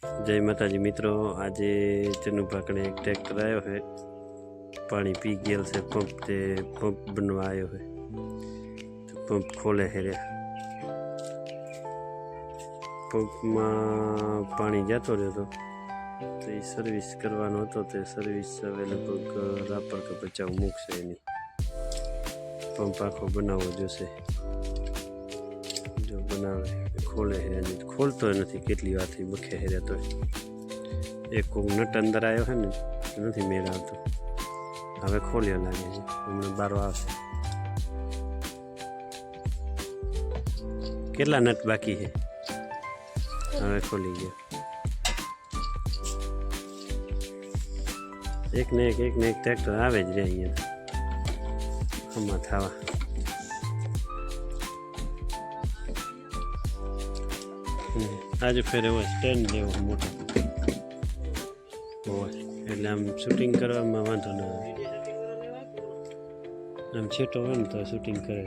जय माताजी मित्रों, आज चनु भाकने एक ट्रैक्टर आयो है। पानी पी गया से पंप बनवा आयो है। तो पंप खोले है रे। पंप में पानी जातो रहतो तो ये सर्विस करवानो हतो। तो सर्विस हवे लगभग रापर के बचाव मूकशे एनी। पंप आखो बनावो जोशे। जो बनावे खोले है खोलतो नहीं, केटली વાર થી બખે હેરે તો એક નટ અંદર આવ્યો છે ને નથી મેળ આવતો। હવે ખોલ્યો લાગે છે, હમણાં બારો આવશે। કેટલા નટ બાકી છે? હવે ખોલી ગયો। એક ને એક ટ્રેક્ટર આવે જ રે અહીંયા હમણાં થવા। आज फिर वो स्टेन्ड जेवो मोटो होय એટલે આમ શૂટિંગ કરવામાં વાંધો ન આવે। આમ છેટો હોય ને તો શૂટિંગ કરે।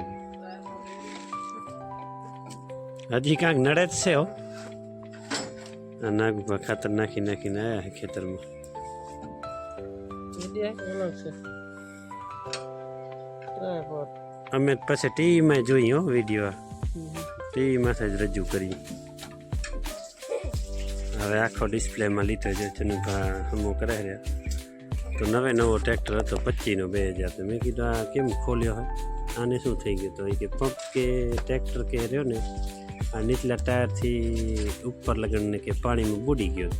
હજી કાંક નડે જ છે હો। આ નાગભા ખાતર નાખીને આવ્યા છે ખેતરમાં। અમે પછી ટીવીમાં જોઈએ હો વિડીયો, ટીવીમાં જ રજૂ કરી। હવે આખો ડિસ્પ્લે में लीधो जो चनुभा हमो कराई रहा। तो नवे नवो ट्रेक्टर तो 25 2000। तो मैं कीधुं आ केम खोल्यो है, आने शू थई गयुं? तो कि पंप के ट्रेक्टर के रह्यो ने आ नीचला टायर थी ऊपर लगन के पानी में बुड़ी गयो।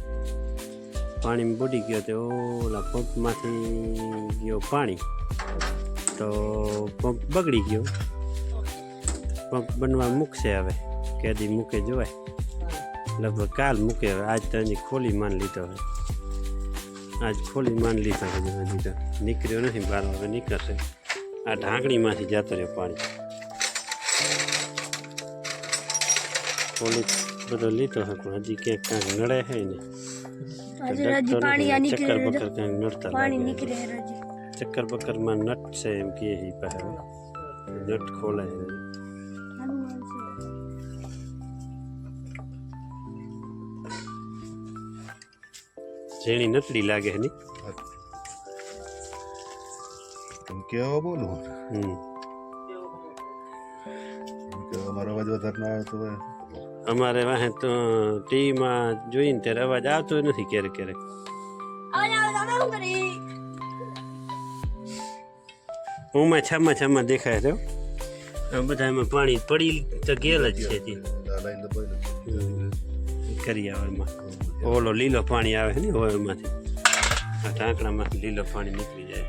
पानी में बुड़ी गयो तो ओला पंप मांथी गयो पानी, तो पंप बगड़ी गयो। पंप बनवा मूकशे हवे, केदी मूके जोवाय। लगभग काल मूके। आज तो हजी खोली मान लीधो है। आज खोली मान लीधो है। हजी तो निकळ्यो नहीं बार। हवे निकळशे। आ ढांकणी मांथी जातो रह्यो पाणी। खोली बधो लीधो है पण हजी क्यांक कांक नड़े है ने। चक्कर बक्कर कांक नड़ता लागे। चक्कर बक्कर में नट से एम के ही पाहे नट खोले है। झेणी नटड़ी लागे है नी। तुम क्या बोलो? हमारा आवाज વધારે ના આવતો હોય। અમારે વાહે તો ટીવી માં જોઈને ત્યારે અવાજ આવતો નથી ક્યારેક ક્યારેક। ઉમાં છામાં દેખાય છે। બધા એમાં પાણી પડી તો ગેલ જ છે। કરિયાવરમાં ઓલો લીલો પાણી આવે છે ને ઓયમાંથી, આ ઢાંકણામાંથી લીલો પાણી નીકળી જાય।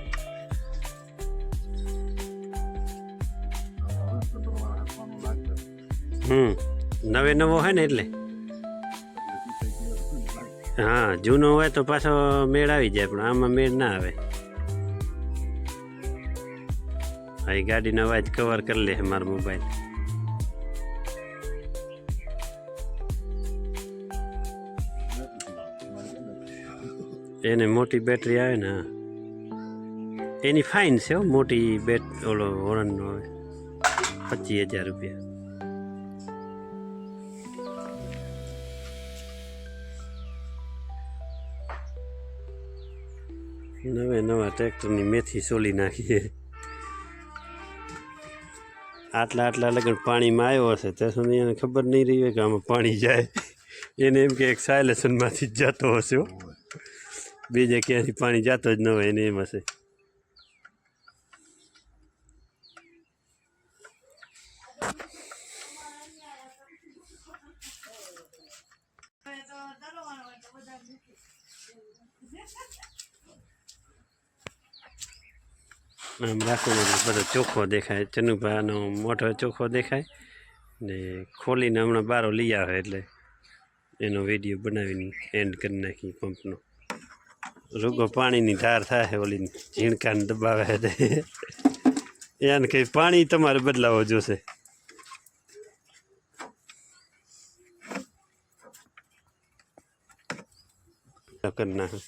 નવે નવો હોય ને એટલે હા, જૂનો હોય તો પાછો મેળ આવી જાય, પણ આમાં મેળ ના આવે। હા, એ ગાડીનો અવાજ કવર કરી લે મારો મોબાઈલ। એને મોટી બેટરી આવે ને, એની ફાઇન છે હો। મોટી બેટ ઓલો હોરનનો આવે 25,000 રૂપિયા। નવે નવા ટ્રેક્ટરની મેથી સોલી નાખીએ। આટલા લગન પાણીમાં આવ્યો હશે ત્યાં સુધી એને ખબર નહીં રહી હોય કે આમાં પાણી જાય। એને એમ કે એક સાયલેશનમાંથી જ જતો હશે હો, બીજે ક્યાંથી પાણી જાતો જ ન હોય એને એમ હશે। આમ રાખો ને બધો ચોખ્ખો દેખાય। ચનુભાનો મોઢો ચોખ્ખો દેખાય ને ખોલીને હમણાં બારો લઈ આવે એટલે એનો વિડીયો બનાવીને એન્ડ કરી નાખી। પંપનો રૂગો પાણીની ધાર થાય ઓલી ઝીણકાને દબાવે એને કંઈ પાણી તમારે બદલાવો જોશે। કરી નાખે।